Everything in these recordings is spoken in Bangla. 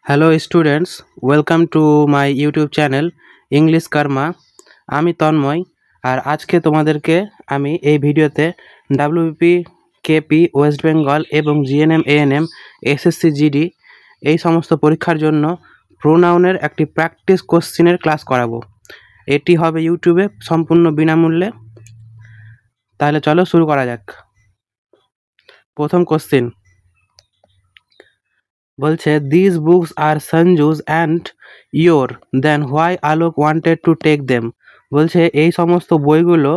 Hello students, welcome to my YouTube channel English Karma. আমি তন্ময়, আর আজকে তোমাদেরকে আমি এই ভিডিওতে ডাব্লিউবিপি, কেপি, ওয়েস্ট বেঙ্গল এবং জিএনএম, এএনএম, এসএসসি, জিডি এই সমস্ত পরীক্ষার জন্য প্রোনাউনের একটি প্র্যাকটিস কোশ্চিনের ক্লাস করাবো। এটি হবে ইউটিউবে সম্পূর্ণ বিনামূল্যে। তাহলে চলো শুরু করা যাক। প্রথম কোশ্চিন বলছে, this books are Sanju's and your, then why Alok wanted to take them. বলছে এই সমস্ত বইগুলো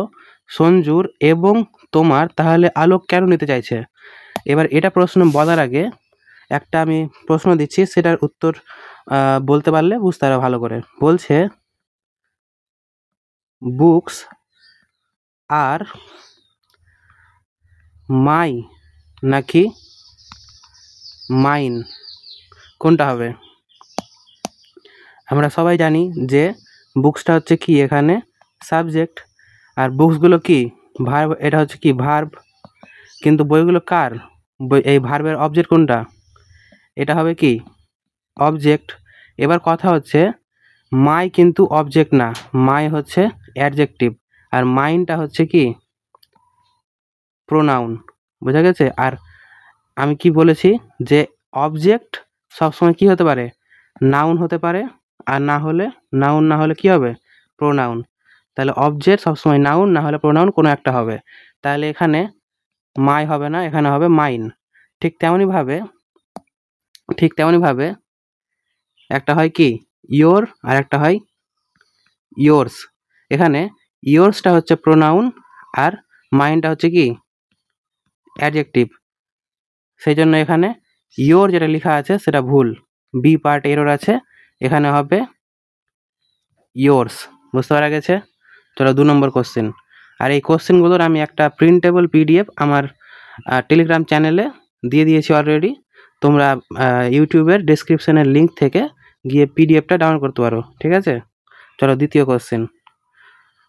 সঞ্জুর এবং তোমার, তাহলে আলোক কেন নিতে চাইছে? এবার এটা প্রশ্ন বলার আগে একটা আমি প্রশ্ন দিচ্ছি, সেটার উত্তর বলতে পারলে বুঝতে পারবে ভালো করে। বলছে বুকস আর মাই নাকি মাইন, কোনটা হবে? আমরা সবাই জানি যে বুকসটা হচ্ছে কি এখানে সাবজেক্ট, আর বুকসগুলো কি ভার্ব, এটা হচ্ছে কি ভার্ব। কিন্তু বইগুলো কার? এই ভার্বের অবজেক্ট কোনটা? এটা হবে কি অবজেক্ট। এবার কথা হচ্ছে মাই কিন্তু অবজেক্ট না, মাই হচ্ছে অ্যাডজেক্টিভ, আর মাইনটা হচ্ছে কি প্রোনাউন। বোঝা গেছে? আর আমি কি বলেছি যে অবজেক্ট সবসময় কি হতে পারে? নাউন হতে পারে, আর না হলে নাউন না হলে কি হবে? প্রোনাউন। তাহলে অবজেক্ট সবসময় নাউন না হলে প্রোনাউন কোনো একটা হবে। তাহলে এখানে মাই হবে না, এখানে হবে মাইন। ঠিক তেমনইভাবে একটা হয় কি ইয়োর, আর একটা হয় ইয়োর্স। এখানে ইয়োর্সটা হচ্ছে প্রোনাউন, আর মাইনটা হচ্ছে কি অ্যাডজেক্টিভ। সেই জন্য এখানে ইয়োর যেটা লেখা আছে সেটা ভুল, বি পার্ট এরর আছে, এখানে হবে ইয়োর্স। বুঝতে পারা গেছে? চলো 2 নম্বর কোশ্চেন। আর এই কোশ্চেনগুলোর আমি একটা প্রিন্টেবল পিডিএফ আমার টেলিগ্রাম চ্যানেলে দিয়ে দিয়েছি অলরেডি। তোমরা ইউটিউবের ডেসক্রিপশনের লিঙ্ক থেকে গিয়ে পিডিএফটা ডাউনলোড করতে পারো। ঠিক আছে? চলো দ্বিতীয় কোশ্চেন।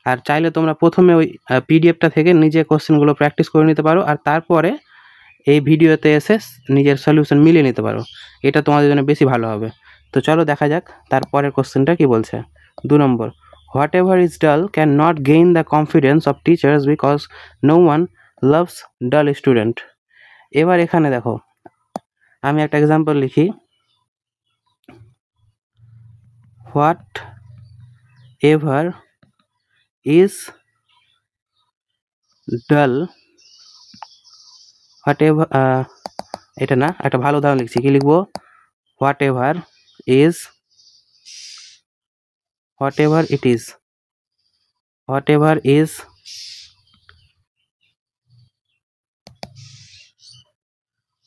আর চাইলে তোমরা প্রথমে ওই পিডিএফটা থেকে নিজে কোশ্চেনগুলো প্র্যাকটিস করে নিতে পারো, আর তারপরে এই ভিডিওতে এসে নিজের সলিউশন মিলিয়ে নিতে পারো। এটা তোমাদের জন্য বেশি ভালো হবে। তো চলো দেখা যাক তারপরের কোশ্চেনটা কি বলছে। 2 নম্বর, whatever is dull can not gain the confidence of teachers because no one loves dull student. এবার এখানে দেখো, আমি একটা এক্সাম্পল লিখি। Whatever is dull, whatever, এটা না, একটা ভালো উদাহরণ লিখছি। কি লিখবো? Whatever is, whatever it is, whatever is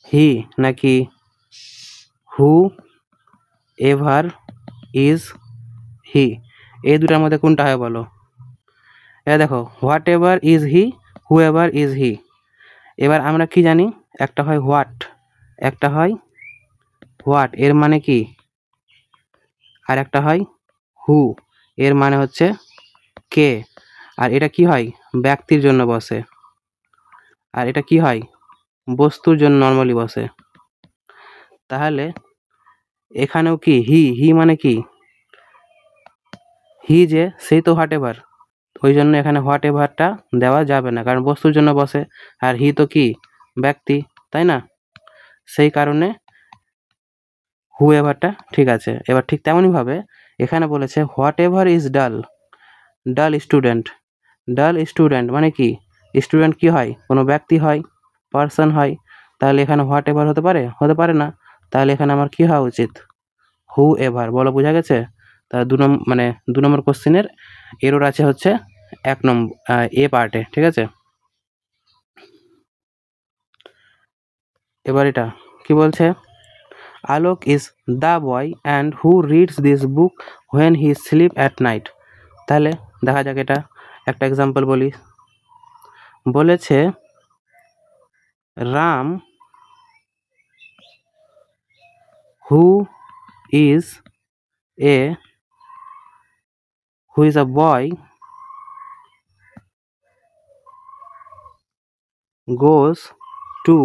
he নাকি হু এভার ইজ হি, এই দুটার মধ্যে কোনটা হয় বলো? এবার দেখো, what ever is he, who ever is হি। এবার আমরা কি জানি? একটা হয় হোয়াট, একটা হয় হোয়াট, এর মানে কি, আর একটা হয় হু, এর মানে হচ্ছে কে। আর এটা কি হয়? ব্যক্তির জন্য বসে। আর এটা কি হয়? বস্তুর জন্য নর্মালি বসে। তাহলে এখানেও কি হি মানে কি হি, যে সেই তো হোয়াট এভার, ওই জন্য এখানে হোয়াট এভারটা দেওয়া যাবে না, কারণ বস্তুর জন্য বসে, আর হি তো কি ব্যক্তি, তাই না? সেই কারণে হু এভারটা ঠিক আছে। এবার ঠিক তেমনইভাবে এখানে বলেছে হোয়াট এভার ইজ ডাল, ডাল স্টুডেন্ট। ডাল স্টুডেন্ট মানে কি? স্টুডেন্ট কি হয়? কোনো ব্যক্তি হয়, পার্সন হয়। তাহলে এখানে হোয়াট এভার হতে পারে? হতে পারে না। তাহলে এখানে আমার কি হওয়া উচিত? হু এভার। বলো, বোঝা গেছে? তা 2 নম্বর কোশ্চেনের এরর আছে হচ্ছে 1 নম্বর এ পার্টে। ঠিক আছে? এবার এটা কি বলছে? Alok is the boy and who reads this book when he sleep at night. তাহলে দেখা যাক, এটা একটা এক্সাম্পল বলি। বলেছে Ram, who is a boy, goes to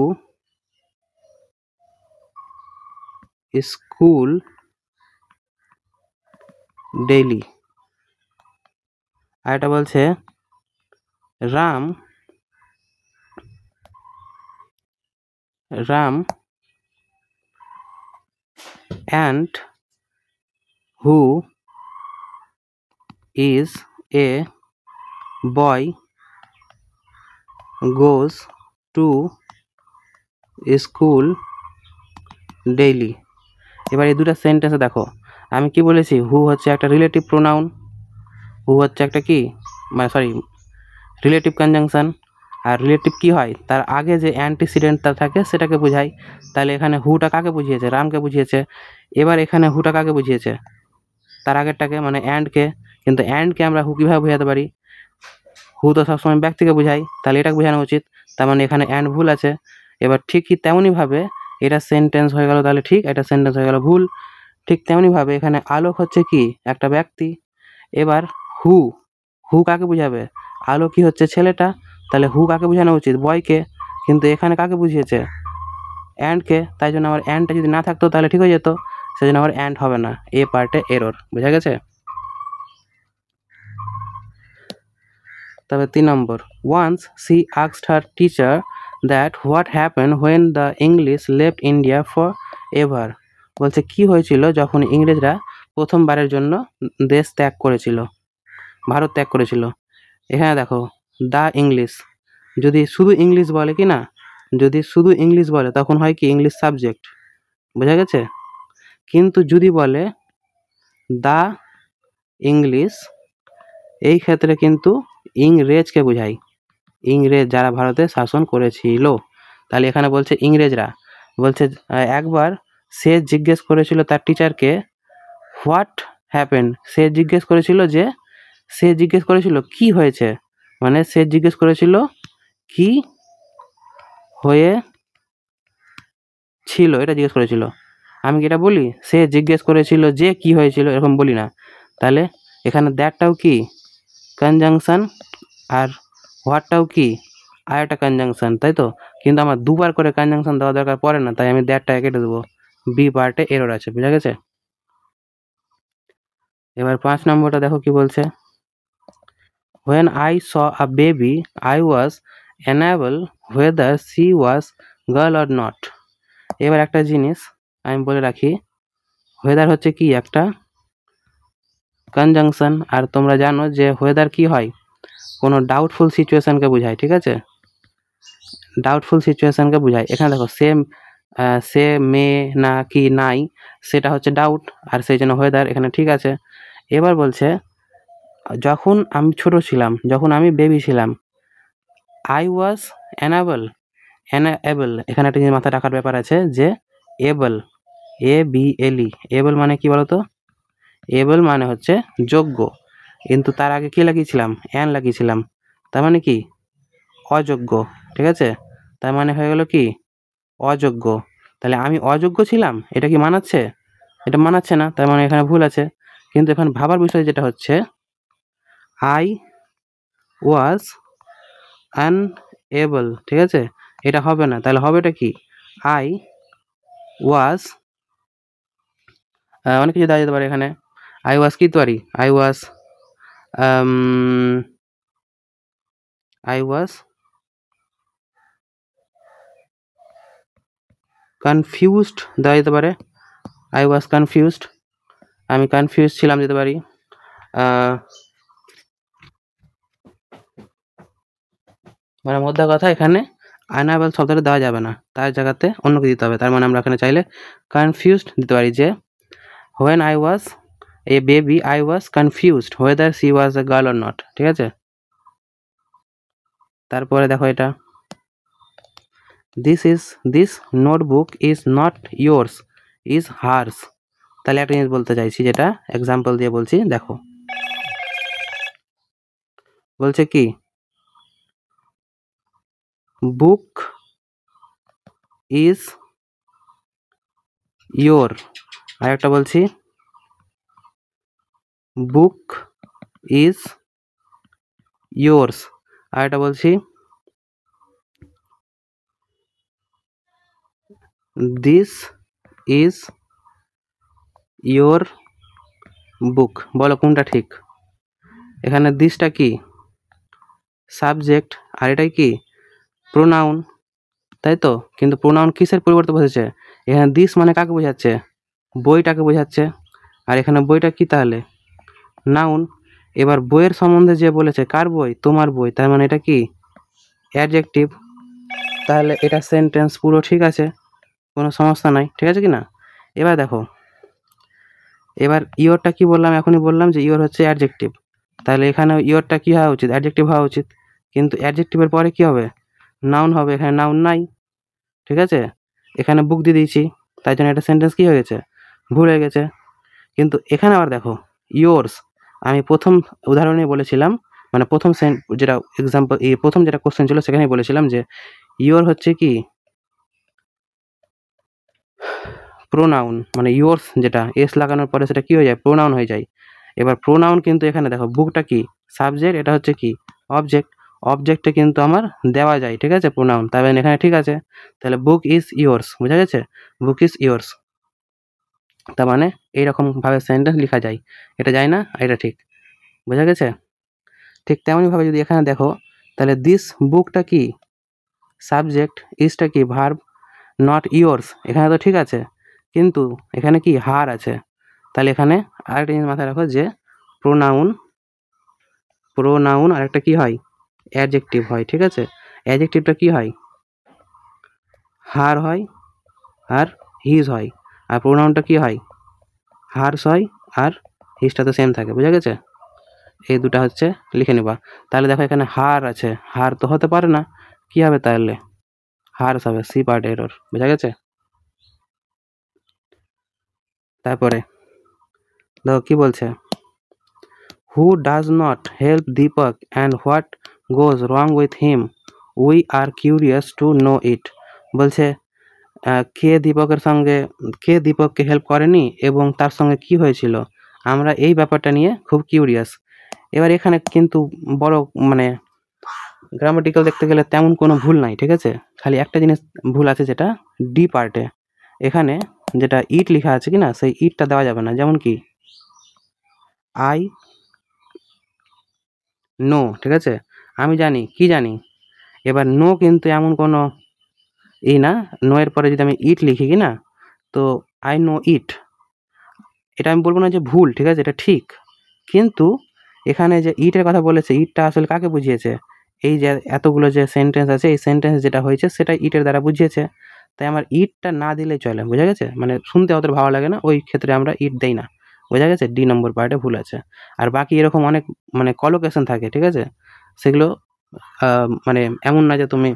school daily. আর এটা বলছে Ram and who is a boy goes to school daily। এবার এই দুটো সেন্টেন্সে দেখো, আমি কি বলেছি, হু হচ্ছে একটা রিলেটিভ প্রোনাউন, হু হচ্ছে একটা কি মানে সরি রিলেটিভ কনজাংশন। আর রিলেটিভ কি হয়, তার আগে যে অ্যান্টিসিডেন্টটা থাকে সেটাকে বোঝায়। তাহলে এখানে হুটা কাকে বুঝিয়েছে, রামকে বুঝিয়েছে। এবার এখানে হুটা কাকে বুঝিয়েছে, তার আগেরটাকে মানে অ্যান্ডকে। কিন্তু অ্যান্ডকে আমরা হু কীভাবে বোঝাতে পারি, হু তো সবসময় ব্যক্তিকে বোঝাই, তাহলে এটাকে বোঝানো উচিত। তার মানে এখানে অ্যান্ড ভুল আছে। এবার ঠিকই তেমনইভাবে এটা সেন্টেন্স হয়ে গেল, তাহলে ঠিক, এটা সেন্টেন্স হয়ে গেল ভুল। ঠিক তেমনইভাবে এখানে আলোক হচ্ছে কি একটা ব্যক্তি। এবার হু কাকে বুঝাবে, আলো কি হচ্ছে ছেলেটা, তাহলে হু কাকে বোঝানো উচিত, বয়কে। কিন্তু এখানে কাকে বুঝিয়েছে, অ্যান্ডকে। তাই জন্য আমার অ্যান্ডটা যদি না থাকতো তাহলে ঠিক হয়ে যেত, সেই জন্য আমার অ্যান্ড হবে না, এ পার্টে এরর। বোঝা গেছে? তবে 3 নম্বর, once she asked her teacher that what happen when the English left India forever. বলছে কি হয়েছিল যখন ইংরেজরা প্রথমবারের জন্য দেশ ত্যাগ করেছিল, ভারত ত্যাগ করেছিল। এখানে দেখো দ্য ইংলিশ, যদি শুধু ইংলিশ বলে কি না, যদি শুধু ইংলিশ বলে তখন হয় কি ইংলিশ সাবজেক্ট। বোঝা গেছে? কিন্তু যদি বলে দ্য ইংলিশ, এই ক্ষেত্রে কিন্তু ইংরেজকে বোঝায়, ইংরেজ যারা ভারতে শাসন করেছিল। তাহলে এখানে বলছে ইংরেজরা, বলছে একবার সে জিজ্ঞেস করেছিল তার টিচারকে হোয়াট হ্যাপেন, সে জিজ্ঞেস করেছিল কি হয়েছে, মানে সে জিজ্ঞেস করেছিল কি হয়েছিল, এটা জিজ্ঞেস করেছিল। আমি কি এটা বলি, সে জিজ্ঞেস করেছিল যে কি হয়েছিল, এরকম বলি না। তাহলে এখানে দ্যাটটাও কি কনজাংশন, আর হোয়াটটাও কি আর একটা কনজাংশন, তাই তো। কিন্তু আমার দুবার করে কনজাংশন দেওয়া দরকার পড়ে না, তাই আমি দ্যাটটাকে কেটে দেবো, বি পার্টে এরর আছে। বুঝা গেছে? এবার 5 নম্বরটা দেখো কি বলছে, when I saw a baby I was unable whether she was girl or not। এবার একটা জিনিস আমি বলে রাখি, ওয়েদার হচ্ছে কি একটা কনজাংশন, আর তোমরা জানো যে ওয়েদার কি হয়, কোনো ডাউটফুল সিচুয়েশনকে বোঝায়। ঠিক আছে, ডাউটফুল সিচুয়েশনকে বোঝায়। এখানে দেখো সে মেয়ে না কি নাই, সেটা হচ্ছে ডাউট, আর সেই জন্য ওয়েদার এখানে ঠিক আছে। এবার বলছে যখন আমি ছোট ছিলাম, যখন আমি বেবি ছিলাম, আই ওয়াজ অ্যানাবল, এখানে একটা জিনিস মাথায় রাখার ব্যাপার আছে যে এবল, ABLE, এবল মানে কি বলতো, এবল মানে হচ্ছে যোগ্য, কিন্তু তার আগে কি লাগিয়েছিলাম, অ্যান লাগিয়েছিলাম, তার মানে কি অযোগ্য। ঠিক আছে, তার মানে হয়ে গেল কি অযোগ্য। তাহলে আমি অযোগ্য ছিলাম, এটা কি মানাচ্ছে, এটা মানাচ্ছে না, তার মানে এখানে ভুল আছে। কিন্তু এখানে ভাবার বিষয় যেটা হচ্ছে আই ওয়াজ আনএবল, ঠিক আছে, এটা হবে না। তাহলে হবেটা কি আই ওয়াজ, অনেক কিছু দেওয়া যেতে পারে এখানে। আই ওয়াজ কি পারি, আই ওয়াজ কনফিউজড দেওয়া যেতে পারে, আই ওয়াজ কনফিউজড, আমি কনফিউজ ছিলাম যেতে পারি। মানে মধ্যে কথা এখানে আনএবল শব্দটা দেওয়া যাবে না, তার জায়গাতে অন্য কিছু দিতে হবে। তার মানে আমরা এখানে চাইলে কনফিউজড দিতে পারি, যে when I was a baby I was confused whether she was a girl or not। ঠিক আছে, তারপরে দেখো এটা, this notebook is not yours is hers। তাহলে একটা জিনিস বলতে চাইছি, যেটা এক্সাম্পল দিয়ে বলছি, দেখো বলছে কি বুক ইজ ইয়োর, আর একটা বলছি বুক ইজ ইয়োর্স, আর একটা বলছি দিস ইজ ইয়োর বুক। বলো কোনটা ঠিক? এখানে দিসটা কি সাবজেক্ট আর এটাই কি প্রোনাউন, তাই তো? কিন্তু প্রোনাউন কিসের পরিবর্তে বসেছে? এখানে দিস মানে কাকে বোঝাচ্ছে? বইটাকে বোঝাচ্ছে। আর এখানে বইটা কি তাহলে? নাউন। এবার বইয়ের সম্বন্ধে যে বলেছে কার বই? তোমার বই, তার মানে এটা কি অ্যাডজেক্টিভ। তাহলে এটা সেন্টেন্স পুরো ঠিক আছে, কোনো সমস্যা নাই, ঠিক আছে কি না? এবার দেখো, এবার ইওরটা কি বললাম? এখনই বললাম যে ইওর হচ্ছে অ্যাডজেক্টিভ, তাহলে এখানে ইওরটা কি হওয়া উচিত? অ্যাডজেক্টিভ হওয়া উচিত। কিন্তু অ্যাডজেক্টিভের পরে কি হবে? নাউন হবে। এখানে নাউন নাই, ঠিক আছে? এখানে বুক দিয়ে দিয়েছি, তাই জন্য এটা সেন্টেন্স কি হয়ে গেছে? ভুল হয়ে গেছে। কিন্তু এখানে আবার দেখো ইয়োর্স, আমি প্রথম উদাহরণে বলেছিলাম, মানে প্রথম যেটা এক্সাম্পল, প্রথম যেটা কোশ্চেন ছিল সেখানেই বলেছিলাম যে ইয়োর হচ্ছে কি প্রোনাউন, মানে ইয়োর্স যেটা এস লাগানোর পরে সেটা কি হয়ে যায়? প্রোনাউন হয়ে যায়। এবার প্রোনাউন কিন্তু এখানে দেখো বুকটা কি সাবজেক্ট, এটা হচ্ছে কি অবজেক্ট। অবজেক্টে কিন্তু আমার দেওয়া যায়, ঠিক আছে, প্রোনাউন। তার মানে এখানে ঠিক আছে। তাহলে বুক ইজ ইয়োর্স, বোঝা গেছে? বুক ইজ ইয়োর্স, তার মানে এইরকমভাবে সেন্টেন্স লেখা যায়। এটা যায় না, এটা ঠিক, বোঝা গেছে? ঠিক তেমনইভাবে যদি এখানে দেখো, তাহলে দিস বুকটা কি সাবজেক্ট, ইজটা কি ভার্ব, নট ইয়োর্স, এখানে তো ঠিক আছে। কিন্তু এখানে কি হার আছে, তাহলে এখানে আরেকটা জিনিস মাথায় রাখো যে প্রোনাউন, প্রোনাউন আর একটা কি হয়? অ্যাডজেক্টিভ হয়, ঠিক আছে? অ্যাডজেক্টিভটা কি হয়? হার হয় আর হিজ হয়। আর প্রোনাউনটা কি হয়? হার্স হয় আর হিজটা তো সেম থাকে, বোঝা গেছে? এই দুটা হচ্ছে লিখে নিবা। তাহলে দেখো এখানে হার আছে, হার তো হতে পারে না, কি হবে তাহলে? হার্স হবে, সি পার্ট এরর, বোঝা গেছে? তারপরে দেখো কি বলছে, who does not help Deepak and what goes wrong with him, we are curious to know it. বলছে কে দীপককে হেল্প করেনি এবং তার সঙ্গে কি হয়েছিল, আমরা এই ব্যাপারটা নিয়ে খুব কিউরিয়াস। এবার এখানে কিন্তু বড় মানে গ্রামাটিক্যাল দেখতে গেলে তেমন কোনো ভুল নাই, ঠিক আছে? খালি একটা জিনিস ভুল আছে, যেটা ডি পার্টে। এখানে যেটা ইট লেখা আছে কি না, সেই ইটটা দেওয়া যাবে না। যেমন কি আই নো, ঠিক আছে, আমি জানি, কি জানি। এবার নো কিন্তু এমন কোনো না, নো এর পরে যদি আমি ইট লিখি কি না, তো আই নো ইট, এটা আমি বলবো না যে ভুল, ঠিক আছে, এটা ঠিক। কিন্তু এখানে যে ইটের কথা বলেছে, ইটটা আসলে কাকে বুঝিয়েছে? এই যে এতগুলো যে সেন্টেন্স আছে, এই সেন্টেন্স যেটা হয়েছে সেটা ইটের দ্বারা বুঝিয়েছে। তাই আমার ইটটা না দিলেই চলে, বোঝা গেছে? মানে শুনতে অত ভালো লাগে না, ওই ক্ষেত্রে আমরা ইট দেই না, বোঝা গেছে? ডি নম্বর পার্টে ভুল আছে। আর বাকি এরকম অনেক মানে কলোকেশন থাকে, ঠিক আছে? সেগুলো মানে এমন না যে তুমি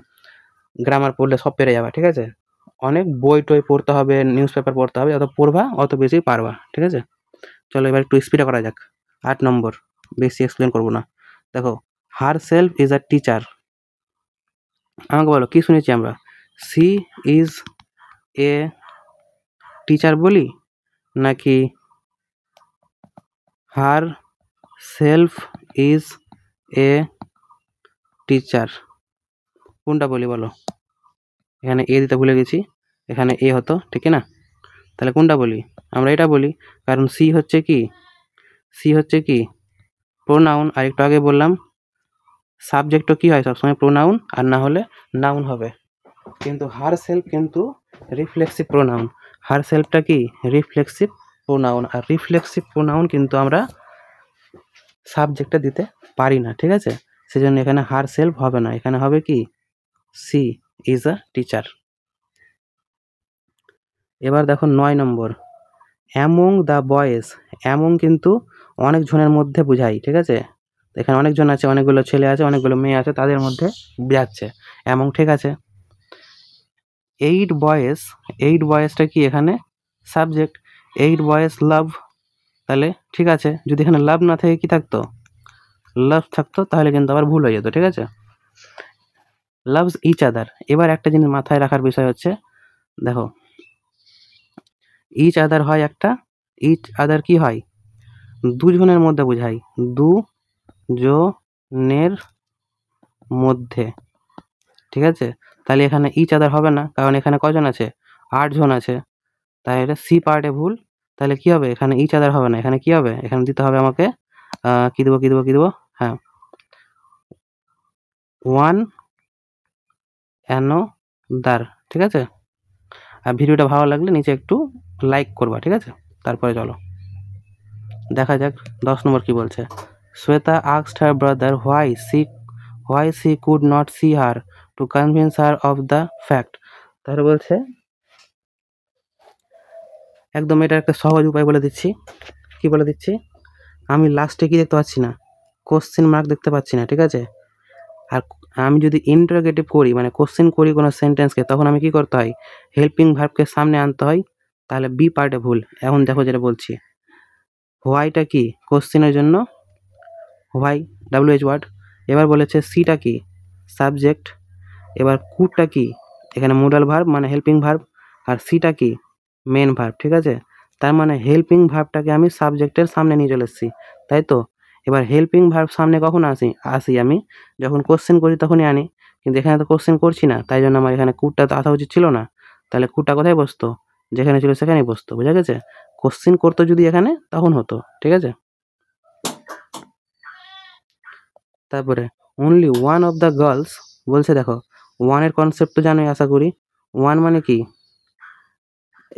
গ্রামার পড়লে সব পেরে যাবা, ঠিক আছে? অনেক বই টই পড়তে হবে, নিউজ পেপার পড়তে হবে, যত পড়বা অত বেশি পারবা, ঠিক আছে? চলো এবার একটু স্পিডে করা যাক। 8 নম্বর, বেশি এক্সপ্লেন করবো না। দেখো, her self is a teacher. আমাকে বলো কি শুনেছি আমরা? সি ইজ এ টিচার বলি, নাকি her self is a teacher, কোনটা বলি বলো? এখানে এ দিতে ভুলে গেছি, এখানে এ হতো, ঠিক না? তাহলে কোনটা বলি? আমরা এটা বলি, কারণ সি হচ্ছে কি, সি হচ্ছে কি প্রোনাউন। আর একটু আগে বললাম সাবজেক্টও কি হয় সবসময় প্রোনাউন, আর না হলে নাউন হবে। কিন্তু হার সেলফ কিন্তু রিফ্লেক্সিভ প্রোনাউন। হার সেলফটা কি রিফ্লেক্সিভ প্রোনাউন, আর রিফ্লেক্সিভ প্রোনাউন কিন্তু আমরা সাবজেক্টটা দিতে পারি না, ঠিক আছে? সেজন্য এখানে হার সেলফ হবে না, এখানে হবে কি সি ইজ আ টিচার। এবার দেখো 9 নম্বর, অ্যামং দ্য বয়েজ। অ্যামং কিন্তু অনেক জনের মধ্যে বোঝাই, ঠিক আছে? এখানে অনেকজন আছে, অনেকগুলো ছেলে আছে, অনেকগুলো মেয়ে আছে, তাদের মধ্যে বোঝাচ্ছে অ্যামং, ঠিক আছে? 8 বয়েজ, 8 বয়েজটা কি এখানে সাবজেক্ট। 8 বয়েজ লাভ, তাহলে ঠিক আছে। যদি এখানে লাভ না থেকে কি থাকতো? লাভ থাকতো, তাহলে কিন্তু আবার ভুল হয়ে যেত, ঠিক আছে? Loves each other. এবার একটা জিনিস মাথায় রাখার বিষয় হচ্ছে, দেখো ইচ আদার হয় একটা, ইচ আদার কি হয়? দুজনের মধ্যে বোঝাই, দুজনের মধ্যে, ঠিক আছে? তাহলে এখানে ইচ আদার হবে না, কারণ এখানে কজন আছে? 8 জন আছে। তাই এটা সি পার্টে ভুল, তাহলে কি হবে, এখানে ইচ আদার হবে না, এখানে কি হবে, এখানে দিতে হবে আমাকে কি দেবো, হ্যাঁ, ওয়ান অ্যানোদার, ঠিক আছে। আর ভিডিওটা ভালো লাগলে নিচে একটু লাইক করবা, ঠিক আছে। তারপরে চলো দেখা যাক 10 নম্বর কি বলছে। Shweta asked her brother why she could not see her to convince her of the fact. তাহলে বলছে একদম এটা একটা সহজ উপায় বলে দিচ্ছি। কি বলে দিচ্ছি, আমি লাস্টে কি দেখতে পাচ্ছি না, কোশ্চেন মার্ক দেখতে পাচ্ছি না, ঠিক আছে। আর আমি যদি ইন্টারোগেটিভ করি, মানে কোশ্চেন করি কোনো সেন্টেন্সকে, তখন আমি কি করতে হয়, হেল্পিং ভার্বকে সামনে আনতে হয়। তাহলে বি পার্টে ভুল। এখন দেখো যেটা বলছি, হোয়াইটা কি, কোশ্চেনের জন্য হোয়াই, WH ওয়ার্ড। এবার বলেছে সিটা কি, সাবজেক্ট। এবার কুডটা কি, এখানে মোডাল ভার্ব মানে হেল্পিং ভার্ব। আর সিটা কি, মেন ভার্ব, ঠিক আছে। তার মানে হেল্পিং ভার্বটাকে আমি সাবজেক্টের সামনে নিয়ে চলে এসেছি, তাই তো। এবার হেল্পিং ভার্ব সামনে কখন আসি আমি যখন কোশ্চেন করি তখনই আনি, কিন্তু এখানে তো কোশ্চেন করছি না, তাই জন্য আমার এখানে কুডটা তো আসা উচিত ছিল না। তাহলে কুডটা কোথায় বসতো, যেখানে ছিল সেখানেই বসতো, বোঝা গেছে। কোশ্চেন করতো যদি এখানে, তখন হতো, ঠিক আছে। তারপরে only one of the girls বলছে, দেখো ওয়ানের কনসেপ্ট তো জানোই আশা করি। ওয়ান মানে কি,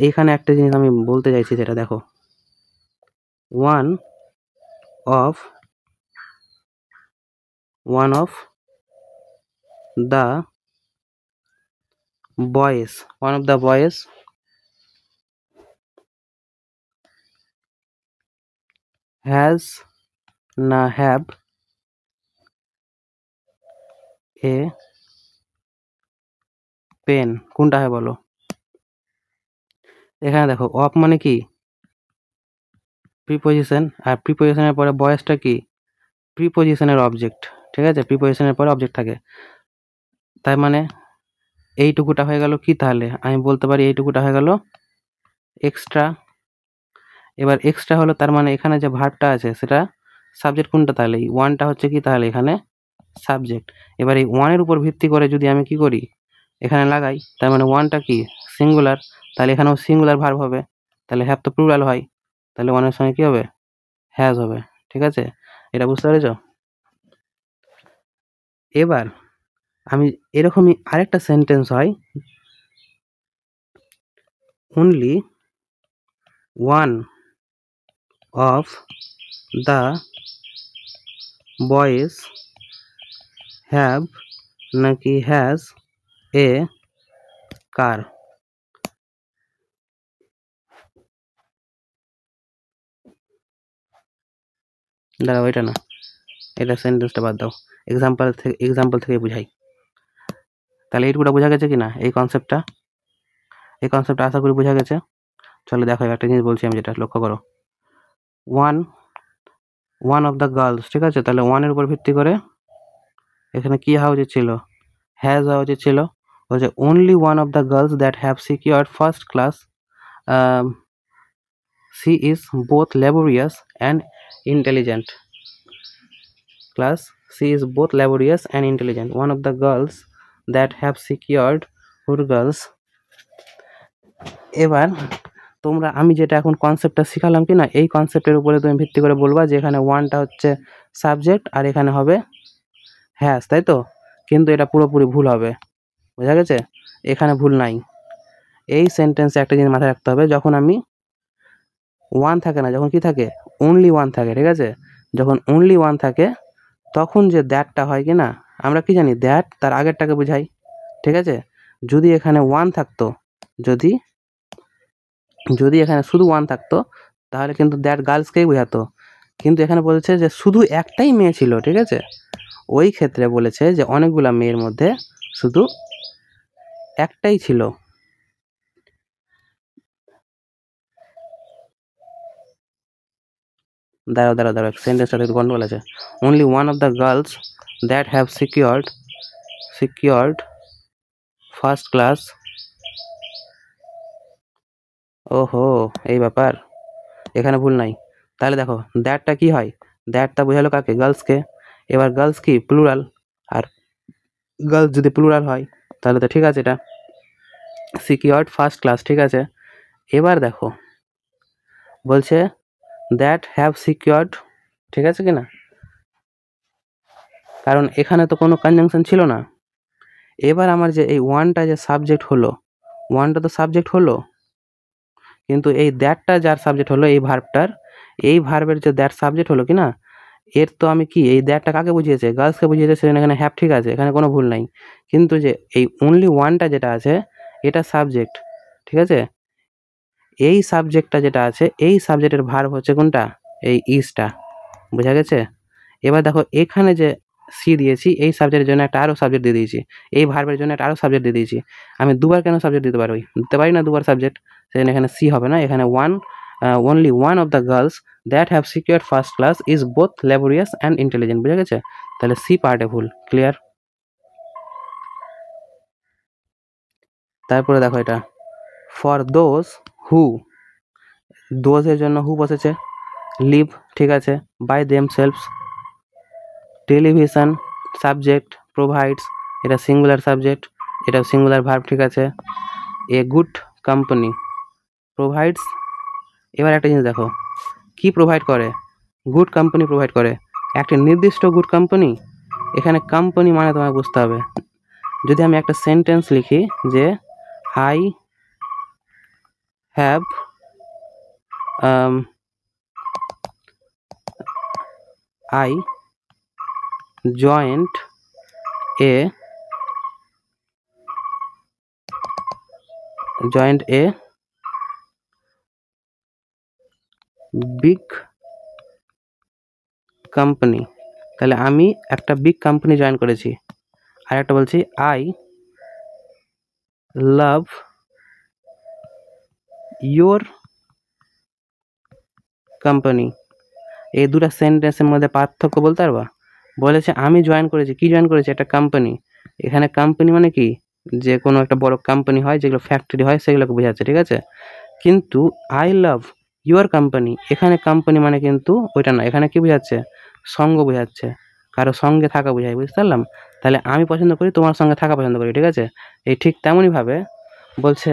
এইখানে একটা জিনিস আমি বলতে চাইছি, সেটা দেখো, one of the boys, has না হ্যাভ এ পেন, কোনটা হয় বলো। এখানে দেখো অফ মানে কি, প্রিপোজিশন, আর প্রিপোজিশনের পরে বয়েজটা কি, প্রিপোজিশনের অবজেক্ট, ঠিক আছে। প্রিপোজিশনের পরে অবজেক্ট থাকে, তাই মানে এইটুকুটা হয়ে গেল কি, তাহলে আমি বলতে পারি এইটুকুটা হয়ে গেল এক্সট্রা। এবার এক্সট্রা হলো, তার মানে এখানে যে ভার্বটা আছে সেটা সাবজেক্ট কোনটা, তাহলে এই ওয়ানটা হচ্ছে কি, তাহলে এখানে সাবজেক্ট। এবার এই ওয়ানের উপর ভিত্তি করে যদি আমি কি করি, এখানে লাগাই, তার মানে ওয়ানটা কি, সিঙ্গুলার, তাহলে এখানেও সিঙ্গুলার ভার্ব হবে। তাহলে হ্যাভ তো প্লুরাল হয়, তাহলে ওয়ানের সঙ্গে কি হবে, হ্যাজ হবে, ঠিক আছে। এটা বুঝতে পেরেছ। এবার আমি এরকমই আরেকটা সেন্টেন্স হয়, only one of the boys have নাকি হ্যাজ এ কার। দাঁড়াও, এটা না, এটা সেন্টেন্সটা বাদ দাও, এক্সাম্পল থেকে বুঝাই। তাহলে এইটুকুটা বোঝা গেছে কি না, এই কনসেপ্টটা আশা করি বোঝা গেছে। চলো দেখো একটা জিনিস বলছি আমি, যেটা লক্ষ্য করো, ওয়ান অফ দ্য গার্লস, ঠিক আছে। তাহলে ওয়ানের উপর ভিত্তি করে এখানে কি হওয়া উচিত ছিল, হ্যাজ হওয়া উচিত ছিল। বলছে only one of the girls that have secured first class, she is both laborious and intelligent. One of the girls that have secured girls. এবার তোমরা, আমি যেটা এখন কনসেপ্টটা শিখালাম কি না, এই কনসেপ্টের উপরে তুমি ভিত্তি করে বলবা যে এখানে ওয়ানটা হচ্ছে সাবজেক্ট আর এখানে হবে হ্যাজ, তাই তো। কিন্তু এটা পুরোপুরি ভুল হবে, বোঝা গেছে, এখানে ভুল নাই। এই সেন্টেন্সে একটা জিনিস মাথায় রাখতে হবে, যখন আমি ওয়ান থাকে না, যখন কি থাকে, অনলি ওয়ান থাকে, ঠিক আছে। যখন অনলি ওয়ান থাকে তখন যে দ্যাটটা হয় কি না, আমরা কি জানি, দ্যাট তার আগেরটাকে বোঝাই, ঠিক আছে। যদি এখানে ওয়ান থাকতো, যদি এখানে শুধু ওয়ান থাকতো, তাহলে কিন্তু দ্যাট গার্লসকেই বোঝাতো। কিন্তু এখানে বলেছে যে শুধু একটাই মেয়ে ছিল, ঠিক আছে। ওই ক্ষেত্রে বলেছে যে অনেকগুলা মেয়ের মধ্যে শুধু একটাই ছিল। দাঁড়াও, সেন্টেন্সটা একটু গন্ডগোল আছে। Only one of the girls that have secured first class. ওহো, এই ব্যাপার, এখানে ভুল নাই। তাহলে দেখো দ্যাটটা কি হয়, দ্যাটটা বোঝালো কাকে, গার্লসকে। এবার গার্লস কি, প্লুরাল, আর গার্লস যদি প্লুরাল হয় তাহলে তো ঠিক আছে, এটা সিকিউরড ফার্স্ট ক্লাস, ঠিক আছে। এবার দেখো বলছে দ্যাট হ্যাভ সিকিউরড, ঠিক আছে কি না, কারণ এখানে তো কোনো কনজাংশন ছিল না। এবার আমার যে এই ওয়ানটা যে সাবজেক্ট হলো, ওয়ানটা তো সাবজেক্ট হলো, কিন্তু এই দ্যাটটা যার সাবজেক্ট হলো এই ভার্বটার, এই ভার্বের যে দ্যাট সাবজেক্ট হলো কি না, এর তো আমি কি এই দ্যাটটা কাকে বুঝিয়েছে, গার্লসকে বুঝিয়েছে, সেখানে এখানে হ্যাভ ঠিক আছে, এখানে কোনো ভুল নাই। কিন্তু যে এই অনলি ওয়ানটা যেটা আছে এটা সাবজেক্ট, ঠিক আছে, এই সাবজেক্টটা যেটা আছে এই সাবজেক্টের ভার্ব হচ্ছে কোনটা, এই ইজটা, বোঝা গেছে। এবার দেখো এখানে যে সি দিয়েছি এই সাবজেক্টের জন্য একটা আরও সাবজেক্ট দিয়ে দিয়েছি, এই ভার্বের জন্য একটা আরও সাবজেক্ট দিয়ে দিয়েছি। আমি দুবার কেন সাবজেক্ট দিতে পারি না দুবার সাবজেক্ট, সেজন্য এখানে সি হবে না, এখানে only one of the girls that have secured first class is both laborious and intelligent, বুঝা গেছে। তাহলে সি পার্টে ভুল, ক্লিয়ার। তারপরে দেখো এটা ফর দোজ হু, দোজের জন্য হু বসেছে, লিভ ঠিক আছে, by themselves, television subject, provides এটা সিঙ্গুলার সাবজেক্ট, এটা সিঙ্গুলার ভার্ব ঠিক আছে, এ গুড কোম্পানি প্রোভাইডস। এবার একটা জিনিস দেখো, কি প্রোভাইড করে, গুড কোম্পানি প্রোভাইড করে, একটা নির্দিষ্ট গুড কোম্পানি, এখানে কোম্পানি মানে তোমাকে বুঝতে হবে। যদি আমি একটা সেন্টেন্স লিখি যে I have I joined a big company, তাহলে আমি একটা বিগ কোম্পানি জয়েন করেছি। আর একটা বলছি আই লাভ ইয়োর কোম্পানি, এই দুটা সেন্টেন্সের মধ্যে পার্থক্য বলতে পারবা। বলেছে আমি জয়েন করেছি, কি জয়েন করেছি, একটা কোম্পানি, এখানে কোম্পানি মানে কি, যে কোনো একটা বড় কোম্পানি হয় যেগুলো ফ্যাক্টরি হয় সেগুলোকে বোঝাচ্ছে, ঠিক আছে। কিন্তু আই লাভ ইউর কোম্পানি, এখানে কোম্পানি মানে কিন্তু ওইটা না, এখানে কি বোঝাচ্ছে, সঙ্গ বোঝাচ্ছে, কারো সঙ্গে থাকা বোঝায়, বুঝতে পারলাম। তাহলে আমি পছন্দ করি, তোমার সঙ্গে থাকা পছন্দ করি, ঠিক আছে। এই ঠিক তেমনইভাবে বলছে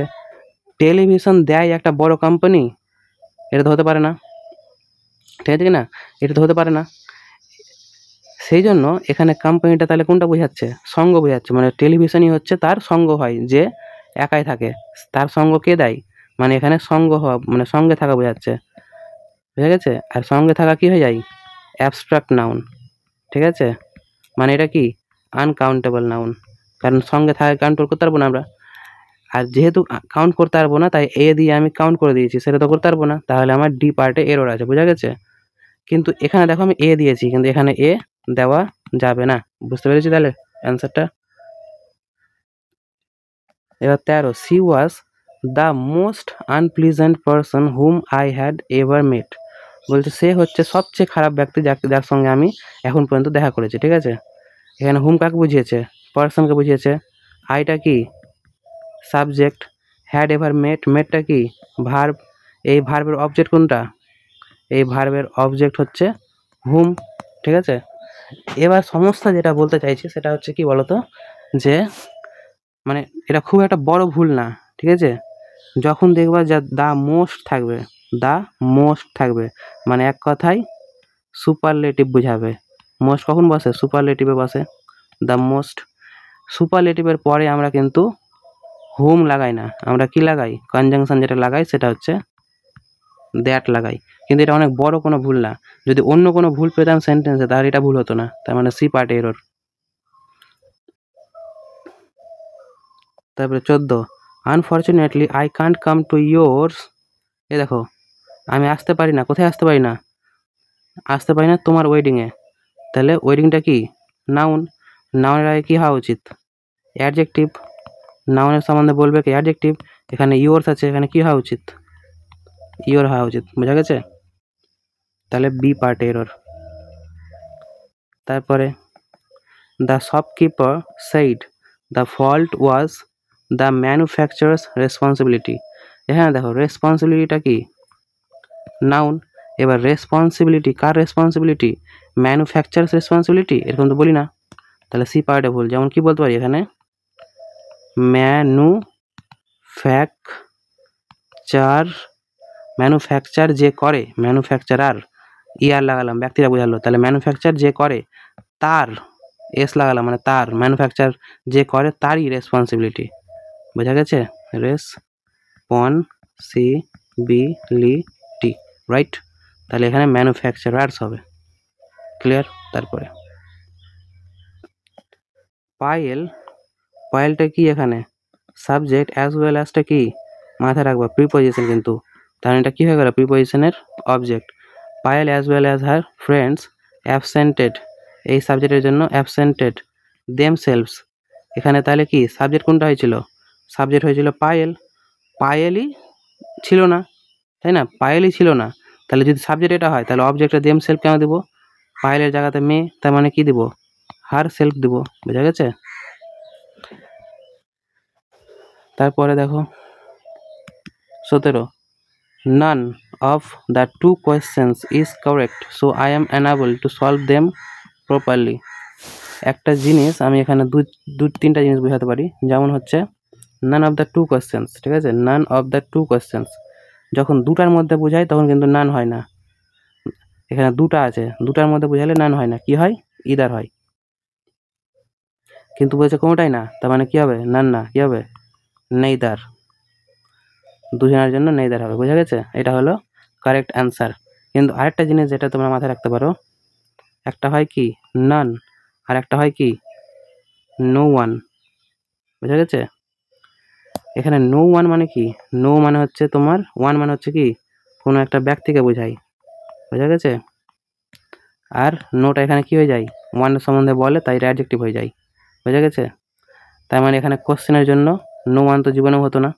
টেলিভিশন দেয় একটা বড় কোম্পানি, এটা তো হতে পারে না, ঠিক আছে কি না, এটা তো হতে পারে না। সেই জন্য এখানে কোম্পানিটা তাহলে কোনটা বোঝাচ্ছে, সঙ্গ বোঝাচ্ছে, মানে টেলিভিশনই হচ্ছে তার সঙ্গ হয়, যে একাই থাকে তার সঙ্গ কে দেয়, মানে এখানে সঙ্গ হওয়া মানে সঙ্গে থাকা বোঝাচ্ছে, বুঝা গেছে। আর সঙ্গে থাকা কি হয়ে যায়, অ্যাবস্ট্রাক্ট নাউন, ঠিক আছে, মানে এটা কি আনকাউন্টেবল নাউন, কারণ সঙ্গে থাকা কাউন্ট করতে পারবো না আমরা। আর যেহেতু কাউন্ট করতে পারবো না তাই এ দিয়ে আমি কাউন্ট করে দিয়েছি, সেটা তো করতে পারবো না, তাহলে আমার ডি পার্টে এরর আছে, বুঝা গেছে। কিন্তু এখানে দেখো আমি এ দিয়েছি, কিন্তু এখানে এ দেওয়া যাবে না, বুঝতে পেরেছি তাহলে অ্যান্সারটা। এবার 13, C was the most unpleasant person hmm I had ever মেট, বলছে সে হচ্ছে সবচেয়ে খারাপ ব্যক্তি যার সঙ্গে আমি এখন পর্যন্ত দেখা করেছি, ঠিক আছে। এখানে হুম কাকে বুঝিয়েছে, পারসনকে বুঝিয়েছে, আইটা কি সাবজেক্ট, হ্যাড এভার মেট, মেটটা কি ভার্ব, এই ভার্বের অবজেক্ট কোনটা, এই ভার্বের অবজেক্ট হচ্ছে হুম, ঠিক আছে। এবার সমস্যা যেটা বলতে চাইছি সেটা হচ্ছে কি বলতো, যে মানে এটা খুব একটা বড় ভুল না, ঠিক আছে। যখন দেখবা যে দ্য মোস্ট থাকবে, দ্য মোস্ট থাকবে মানে এক কথায় সুপারলেটিভ বোঝাবে। মোস্ট কখন বসে, সুপারলেটিভে বসে, দ্য মোস্ট। সুপারলেটিভের পরে আমরা কিন্তু হুম লাগাই না, আমরা কি লাগাই, কনজাংশন যেটা লাগাই সেটা হচ্ছে দ্যাট লাগাই। কিন্তু এটা অনেক বড় কোনো ভুল না, যদি অন্য কোনো ভুল পেতাম সেন্টেন্সে তাহলে এটা ভুল হতো না, তার মানে সি পার্ট এরর। তারপরে 14, unfortunately I can't come to yours, এ দেখো আমি আসতে পারি না, কোথায় আসতে পারি না, আসতে পারি না তোমার ওয়েডিংয়ে, তাহলে ওয়েডিংটা কি নাউন, নাউনের আগে কী হওয়া উচিত, অ্যাডজেক্টিভ, নাউনের সম্বন্ধে বলবে কি অ্যাডজেক্টিভ, এখানে ইয়োর্স আছে, এখানে কী হওয়া উচিত, ইয়োর হওয়া উচিত, বোঝা গেছে। তাহলে বি পার্ট এরর। তারপরে the shopkeeper said the fault was the manufacturers responsibility, এখানে দেখো রেসপন্সিবিলিটিটা কি নাউন, এবার রেসপন্সিবিলিটি কার রেসপন্সিবিলিটি, ম্যানুফ্যাকচারার্স রেসপন্সিবিলিটি, এরকম তো বলি না, তাহলে সি পার্টে ভুল। যেমন কি বলতে পারি এখানে ম্যানুফ্যাকচার ম্যানুফ্যাকচার যে করে, ম্যানুফ্যাকচারার, ইয়ার লাগালাম, ব্যক্তিরা বোঝালো, তাহলে ম্যানুফ্যাকচার যে করে তার, এস লাগালাম মানে তার, ম্যানুফ্যাকচার যে করে তারই রেসপন্সিবিলিটি। বোঝা গেছে? Responsibility, right? তাহলে এখানে ম্যানুফ্যাকচারার্স হবে। ক্লিয়ার? তারপরে পায়েল, পায়েলটা কি এখানে সাবজেক্ট অ্যাজ ওয়েল অ্যাজটা কি মাথায় রাখবো প্রিপজিশন, কিন্তু তাহলে এটা কী হয়ে গেল প্রিপজিশনের object. Payel as well as her friends absented, এই সাবজেক্টের জন্য অ্যাবসেন্টেড দেম সেলভস, এখানে তাহলে কি সাবজেক্ট কোনটা হয়েছিল? সাবজেক্ট হয়েছিল পায়েল, পায়েলই ছিল না, তাই না? পায়েলই ছিল না, তাহলে যদি সাবজেক্ট এটা হয় তাহলে অবজেক্টে দেম সেলফ কেন দেবো? পায়েলের জায়গাতে মেয়ে, তার মানে কি দিব? হার সেলফ দিব। বোঝা গেছে? তারপরে দেখো 17, none of the two questions is correct so I am unable to solve them properly. একটা জিনিস আমি এখানে দু তিনটা জিনিস বোঝাতে পারি, যেমন হচ্ছে none of the two questions, ঠিক আছে? none of the two questions যখন দুটার মধ্যে বোঝায় তখন কিন্তু নান হয় না, এখানে দুটা আছে, দুটার মধ্যে বোঝালে নান হয় না, কি হয়? ইদার হয়। কিন্তু বলছে কোনোটাই না, তার মানে কি হবে? নান না, কি হবে? নেইদার, দুজনের জন্য নেইদার হবে। বোঝা গেছে? এটা হলো কারেক্ট অ্যান্সার। কিন্তু আরেকটা জিনিস যেটা তোমরা মাথায় রাখতে পারো, একটা হয় কি নান, আর একটা হয় কি নো ওয়ান। বোঝা গেছে? এখানে নো ওয়ান মানে কি? নো মানে হচ্ছে তোমার, ওয়ান মানে হচ্ছে কি কোনো একটা ব্যক্তিকে বোঝায়। বোঝা গেছে? আর নোটা এখানে কি হয়ে যায়? ওয়ানের সম্বন্ধে বলে, তাই অ্যাডজেক্টিভ হয়ে যায়। বোঝা গেছে? তার মানে এখানে কোশ্চেনের জন্য নো ওয়ান তো জীবনেও হতো না।